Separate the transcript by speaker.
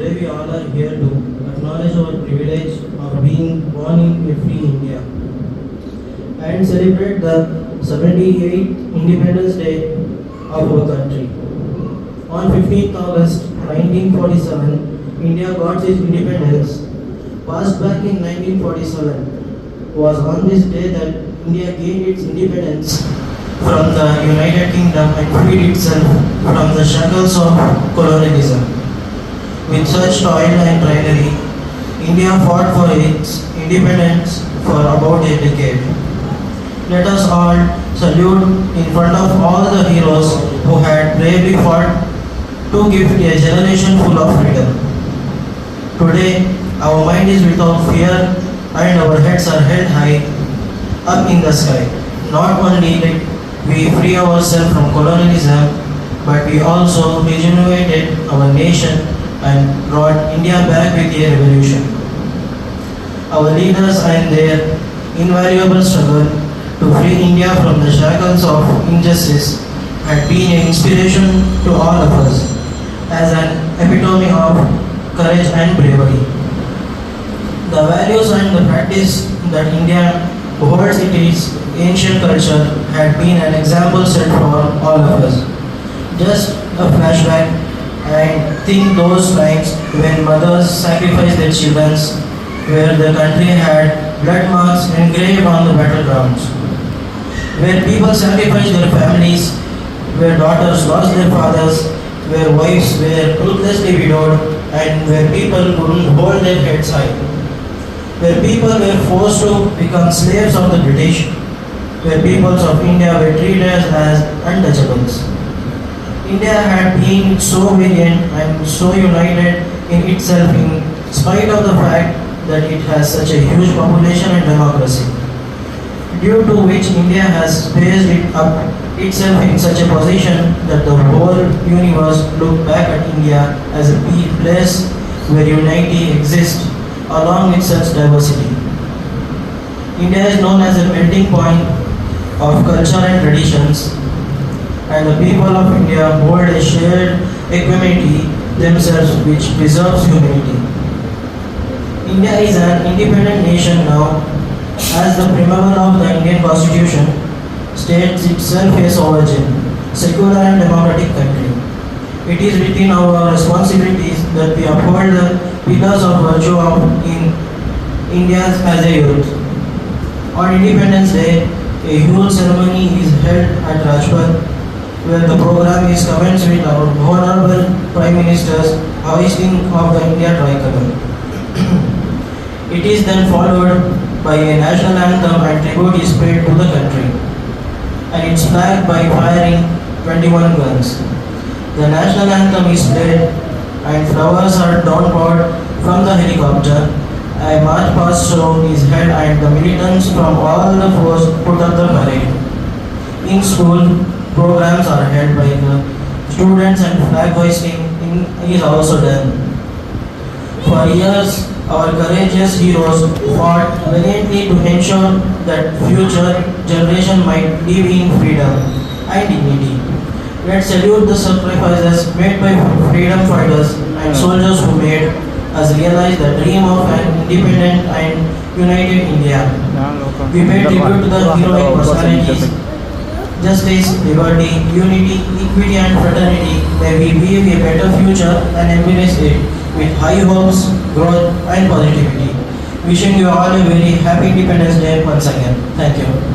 Speaker 1: Today we all are here to acknowledge our privilege of being born in a free India and celebrate the 78th Independence Day of our country. On 15th August 1947, India got its independence. Passed back in 1947 was on this day that India gained its independence from the United Kingdom and freed itself from the shackles of colonialism. With such toil and bravery, India fought for its independence for about a decade. Let us all salute in front of all the heroes who had bravely fought to give a generation full of freedom. Today, our mind is without fear and our heads are held high up in the sky. Not only did we free ourselves from colonialism, but we also rejuvenated our nation and brought India back with a revolution. Our leaders and their invaluable struggle to free India from the shackles of injustice had been an inspiration to all of us as an epitome of courage and bravery. The values and the practice that India holds in its ancient culture had been an example set for all of us. Just a flashback and think those times when mothers sacrificed their children, where the country had blood marks engraved on the battlegrounds, where people sacrificed their families, where daughters lost their fathers, where wives were ruthlessly widowed, and where people couldn't hold their heads high, where people were forced to become slaves of the British, where peoples of India were treated as untouchables. India had been so valiant and so united in itself in spite of the fact that it has such a huge population and democracy, due to which India has raised it up itself in such a position that the whole universe look back at India as a place where unity exists along with such diversity. India is known as a melting point of culture and traditions, and the people of India hold a shared equanimity themselves which preserves humanity. India is an independent nation now, as the preamble of the Indian Constitution states itself a sovereign, secular and democratic country. It is within our responsibilities that we uphold the pillars of virtue in India as a youth. On Independence Day, a huge ceremony is held at Rajpath, where the program is commenced with our Honorable Prime Minister's hoisting of the India tricolor. It is then followed by a national anthem and tribute is paid to the country, and it's flagged by firing 21 guns. The national anthem is played and flowers are downpoured from the helicopter. A march past show is held and the militants from all the force put up the parade. In school, programs are held by the students and flag hoisting is also done. For years, our courageous heroes fought valiantly to ensure that future generation might live in freedom and dignity. Let's salute the sacrifices made by freedom fighters and soldiers who made us realize the dream of an independent and united India. We pay tribute to the heroic personalities. Justice, liberty, unity, equity and fraternity, may we weave a better future and embrace it with high hopes, growth and positivity. Wishing you all a very happy Independence Day once again. Thank you.